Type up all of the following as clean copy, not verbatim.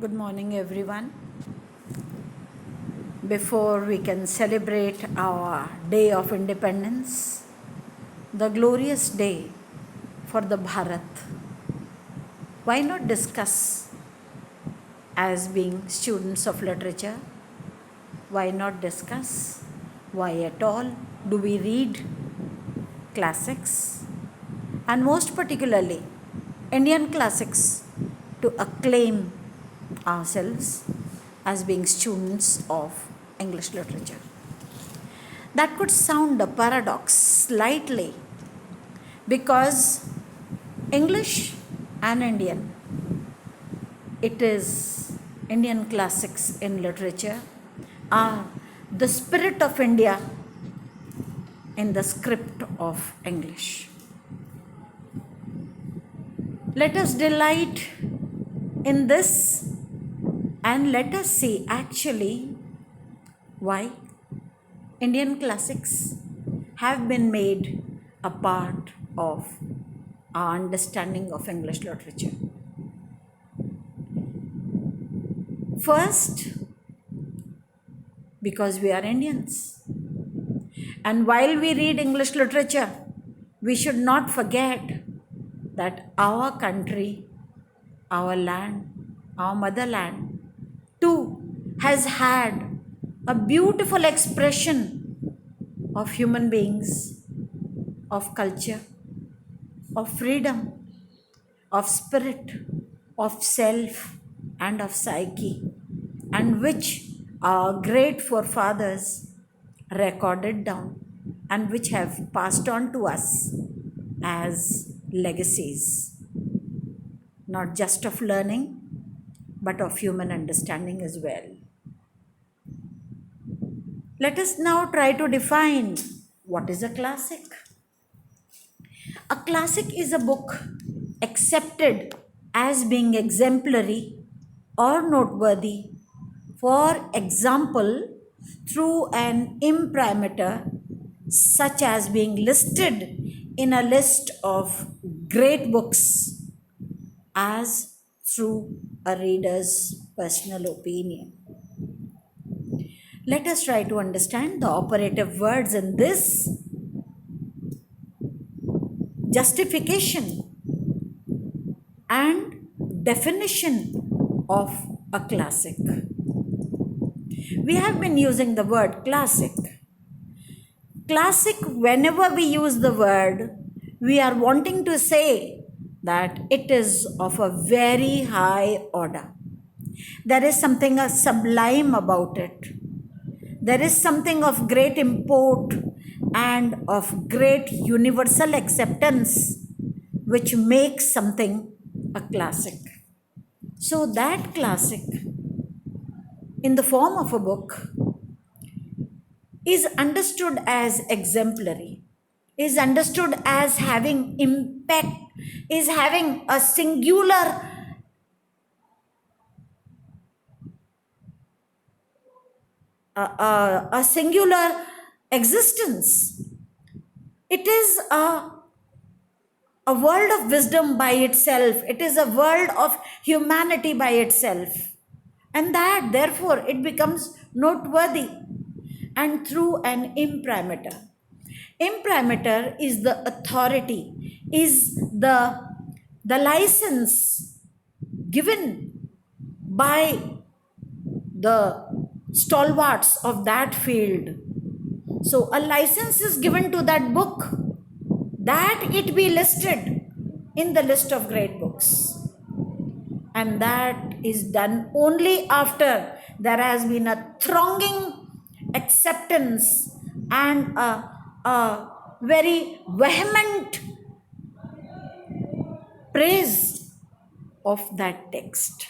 Good morning, everyone. Before we can celebrate our Day of Independence, the glorious day for the Bharat, why not discuss as being students of literature? Why not discuss why at all do we read classics, and most particularly Indian classics, to acclaim ourselves as being students of English literature? That could sound a paradox slightly, because English and Indian, it is Indian classics in literature, are the spirit of India in the script of English. Let us delight in this and let us see actually why Indian classics have been made a part of our understanding of English literature. First, because we are Indians. And while we read English literature, we should not forget that our country, our land, our motherland, too, has had a beautiful expression of human beings, of culture, of freedom, of spirit, of self, and of psyche, and which our great forefathers recorded down and which have passed on to us as legacies, not just of learning, but of human understanding as well. Let us now try to define what is a classic. A classic is a book accepted as being exemplary or noteworthy, for example, through an imprimatur, such as being listed in a list of great books, as through a reader's personal opinion. Let us try to understand the operative words in this justification and definition of a classic. We have been using the word classic. Classic, whenever we use the word, we are wanting to say that it is of a very high order. There is something sublime about it. There is something of great import and of great universal acceptance which makes something a classic. So that classic, in the form of a book, is understood as exemplary, is understood as having impact, is having a singular existence. It is a world of wisdom by itself. It is a world of humanity by itself. And that, therefore, it becomes noteworthy. And through an imprimatur. Imprimatur is the authority, is the license given by the stalwarts of that field. So a license is given to that book that it be listed in the list of great books. And that is done only after there has been a thronging acceptance and a very vehement praise of that text.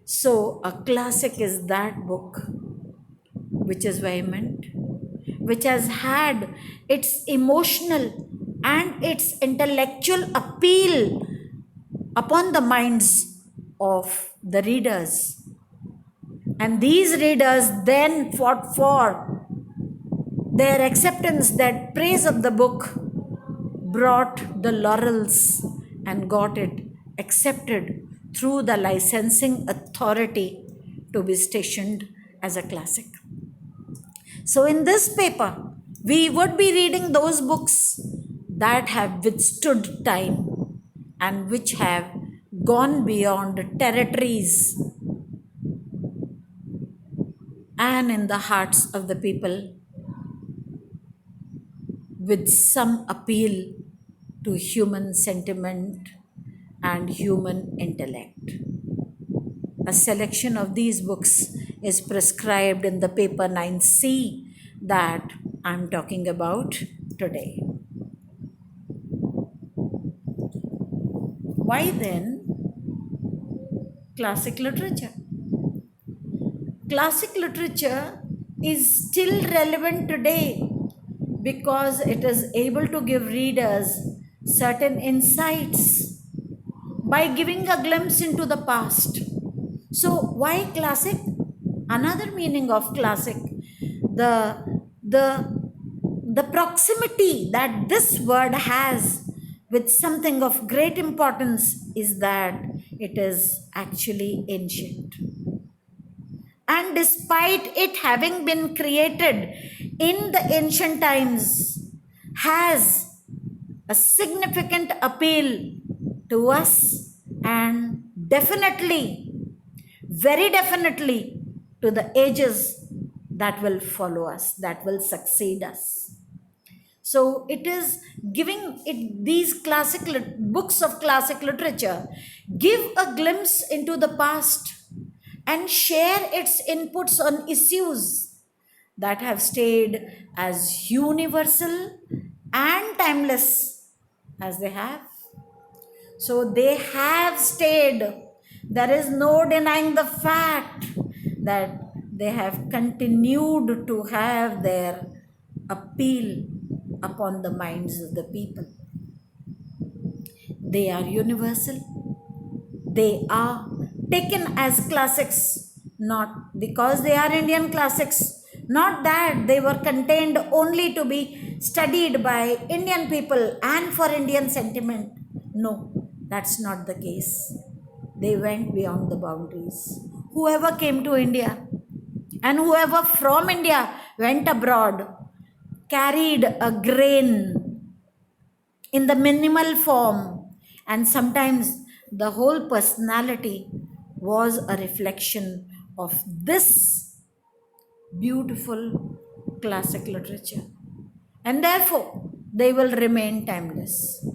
So a classic is that book which is vehement, which has had its emotional and its intellectual appeal upon the minds of the readers. And these readers then fought for their acceptance, that praise of the book brought the laurels and got it accepted through the licensing authority to be stationed as a classic. So, in this paper, we would be reading those books that have withstood time and which have gone beyond territories and in the hearts of the people with some appeal to human sentiment and human intellect. A selection of these books is prescribed in the paper 9C that I'm talking about today. Why then classic literature? Classic literature is still relevant today because it is able to give readers certain insights by giving a glimpse into the past. So, why classic? Another meaning of classic, the, the, the proximity that this word has with something of great importance is that it is actually ancient. And despite it having been created in the ancient times, has a significant appeal to us and definitely, very definitely, to the ages that will follow us, that will succeed us. So it is giving it these books of classic literature give a glimpse into the past and share its inputs on issues that have stayed as universal and timeless as they have. So they have stayed. There is no denying the fact that they have continued to have their appeal upon the minds of the people. They are universal. They are taken as classics, not because they are Indian classics, not that they were contained only to be studied by Indian people and for Indian sentiment. No, that's not the case. They went beyond the boundaries. Whoever came to India and whoever from India went abroad carried a grain in the minimal form, and sometimes the whole personality was a reflection of this beautiful classic literature, and therefore they will remain timeless.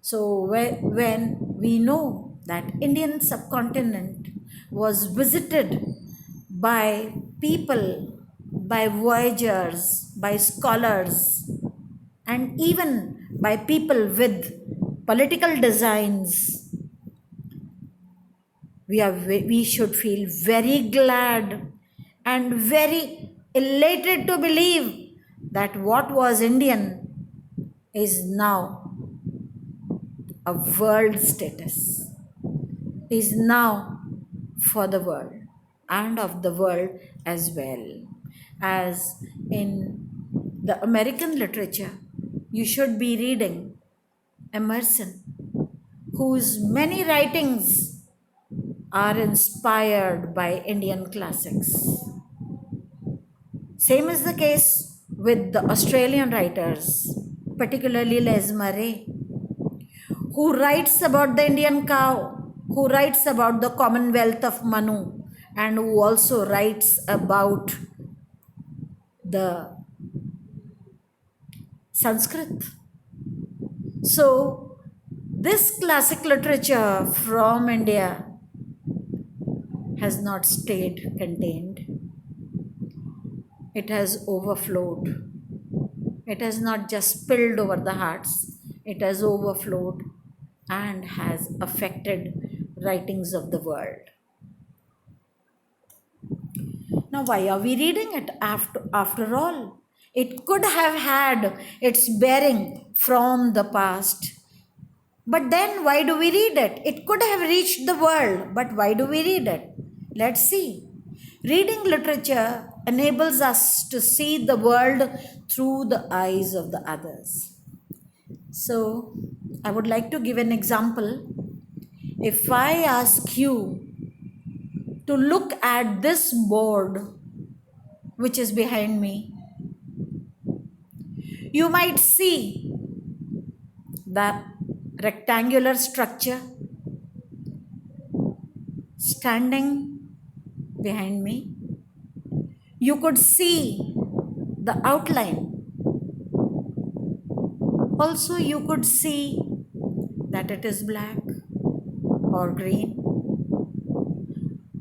So, when we know that Indian subcontinent was visited by people, by voyagers, by scholars, and even by people with political designs, we should feel very glad and very elated to believe that what was Indian is now a world status, is now for the world and of the world as well. As in the American literature, you should be reading Emerson, whose many writings are inspired by Indian classics. Same is the case with the Australian writers, particularly Les Murray, who writes about the Indian cow, who writes about the Commonwealth of Manu, and who also writes about the Sanskrit. So, this classic literature from India has not stayed contained. It has overflowed. It has not just spilled over the hearts, it has overflowed and has affected writings of the world. Now, why are we reading it after all? It could have had its bearing from the past. But then, why do we read it? It could have reached the world, but why do we read it? Let's see. Reading literature enables us to see the world through the eyes of the others. So, I would like to give an example. If I ask you to look at this board which is behind me, you might see the rectangular structure standing behind me. You could see the outline. Also, you could see that it is black or green.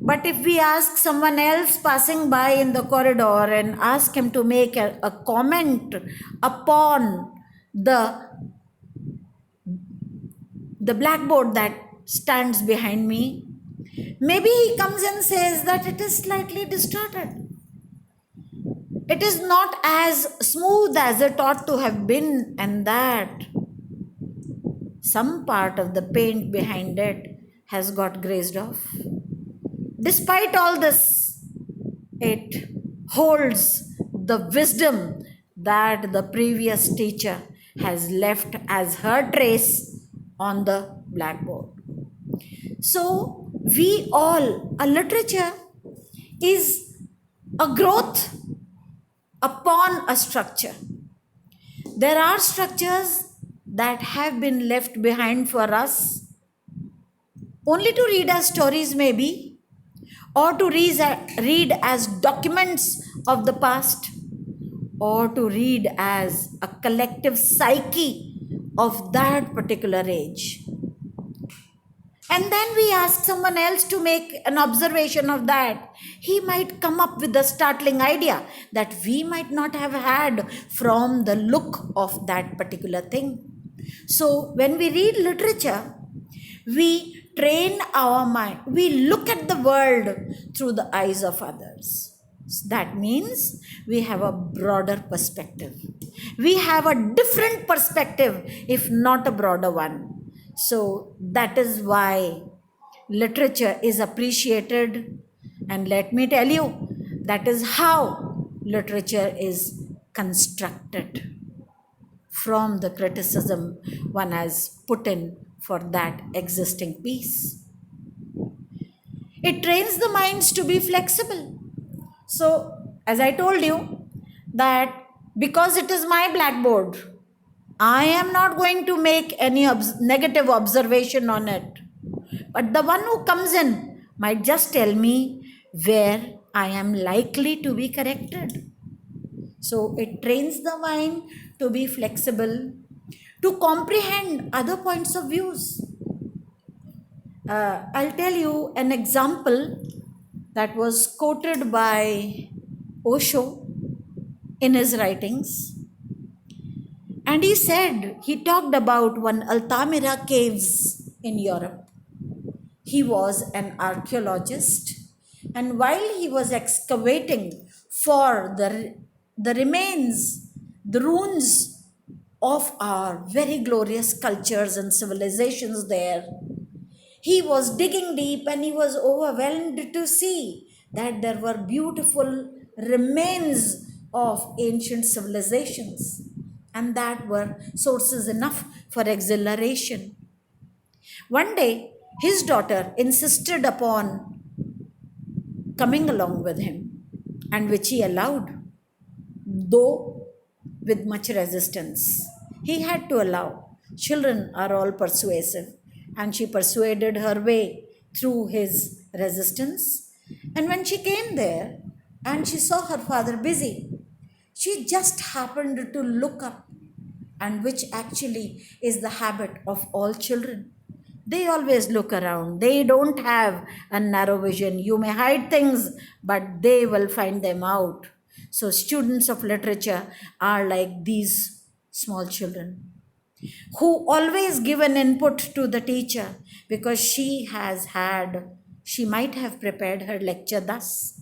But if we ask someone else passing by in the corridor and ask him to make a comment upon the blackboard that stands behind me, maybe he comes and says that it is slightly distorted. It is not as smooth as it ought to have been, and that some part of the paint behind it has got grazed off. Despite all this, it holds the wisdom that the previous teacher has left as her trace on the blackboard. So, a literature is a growth upon a structure. There are structures that have been left behind for us only to read as stories, maybe, or to read as documents of the past, or to read as a collective psyche of that particular age. And then we ask someone else to make an observation of that. He might come up with a startling idea that we might not have had from the look of that particular thing. So when we read literature, we train our mind. We look at the world through the eyes of others. That means we have a broader perspective. We have a different perspective, if not a broader one. So that is why literature is appreciated. And let me tell you, that is how literature is constructed from the criticism one has put in for that existing piece. It trains the minds to be flexible. So, as I told you, that because it is my blackboard, I am not going to make any negative observation on it. But the one who comes in might just tell me where I am likely to be corrected. So it trains the mind to be flexible, to comprehend other points of views. I'll tell you an example that was quoted by Osho in his writings. And he talked about one Altamira caves in Europe. He was an archaeologist, and while he was excavating for the remains, the ruins of our very glorious cultures and civilizations there, he was digging deep and he was overwhelmed to see that there were beautiful remains of ancient civilizations, and that were sources enough for exhilaration. One day, his daughter insisted upon coming along with him, and which he allowed, though with much resistance. He had to allow. Children are all persuasive, and she persuaded her way through his resistance. And when she came there and she saw her father busy, she just happened to look up, and which actually is the habit of all children. They always look around. They don't have a narrow vision. You may hide things, but they will find them out. So students of literature are like these small children who always give an input to the teacher because she might have prepared her lecture thus.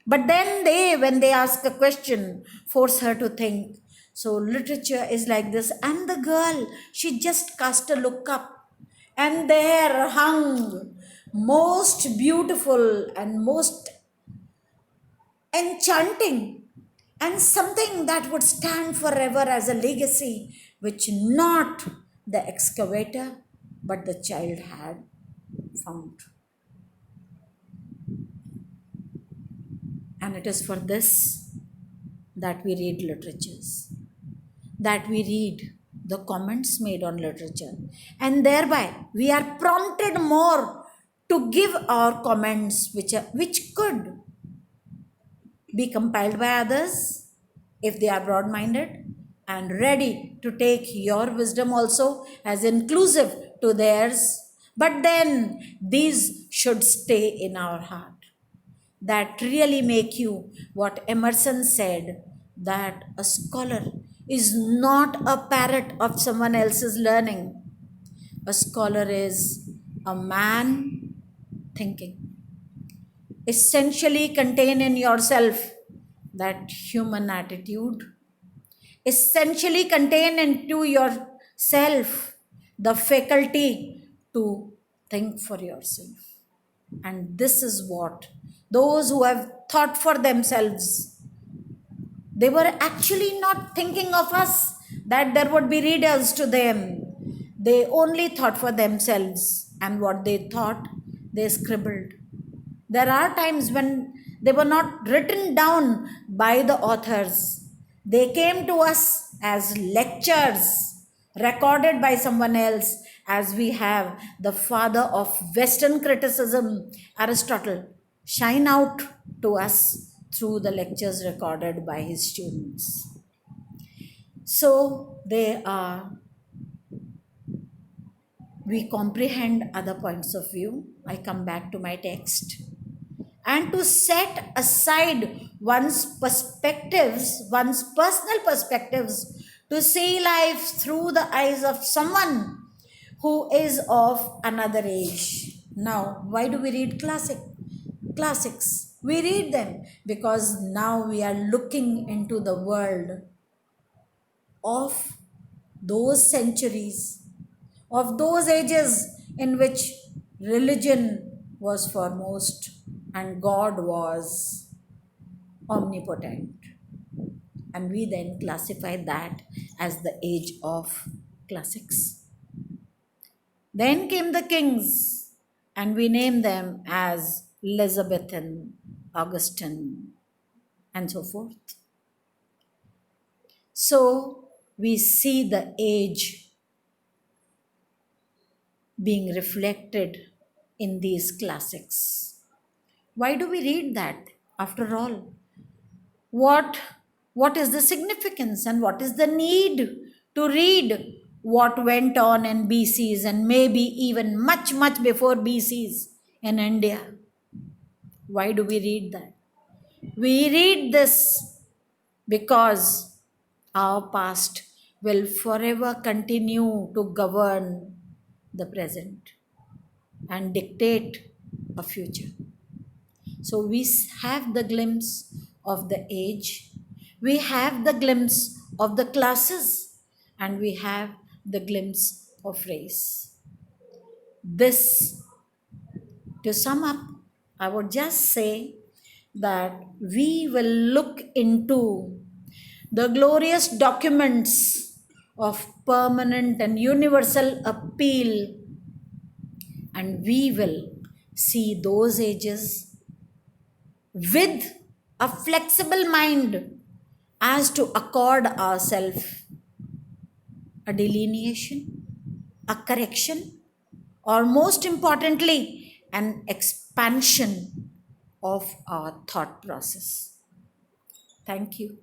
But then when they ask a question, force her to think. So literature is like this. And the girl, she just cast a look up, and there hung most beautiful and most enchanting, and something that would stand forever as a legacy, which not the excavator but the child had. found. And it is for this that we read literatures, that we read the comments made on literature, and thereby we are prompted more to give our comments which could be compiled by others if they are broad minded and ready to take your wisdom also as inclusive to theirs. But then these should stay in our heart, that really make you what Emerson said, that a scholar is not a parrot of someone else's learning. A scholar is a man thinking. Essentially contain in yourself that human attitude. Essentially contain into yourself the faculty to think for yourself. And this is what those who have thought for themselves, they were actually not thinking of us, that there would be readers to them. They only thought for themselves, and what they thought, they scribbled. There are times when they were not written down by the authors. They came to us as lectures recorded by someone else, as we have the father of Western criticism, Aristotle, shine out to us through the lectures recorded by his students. So we comprehend other points of view. I come back to my text. And to set aside one's perspectives, one's personal perspectives, to see life through the eyes of someone who is of another age. Now, why do we read classics? We read them because now we are looking into the world of those centuries, of those ages in which religion was foremost and God was omnipotent. And we then classify that as the age of classics. Then came the kings, and we name them as Elizabethan, Augustine, and so forth. So we see the age being reflected in these classics. Why do we read that? After all, what is the significance and what is the need to read what went on in BCs and maybe even much, much before BCs in India? Why do we read that? We read this because our past will forever continue to govern the present and dictate a future. So we have the glimpse of the age, we have the glimpse of the classes, and we have the glimpse of race. This, to sum up, I would just say that we will look into the glorious documents of permanent and universal appeal, and we will see those ages with a flexible mind as to accord ourselves a delineation, a correction, or most importantly, an expansion of our thought process. Thank you.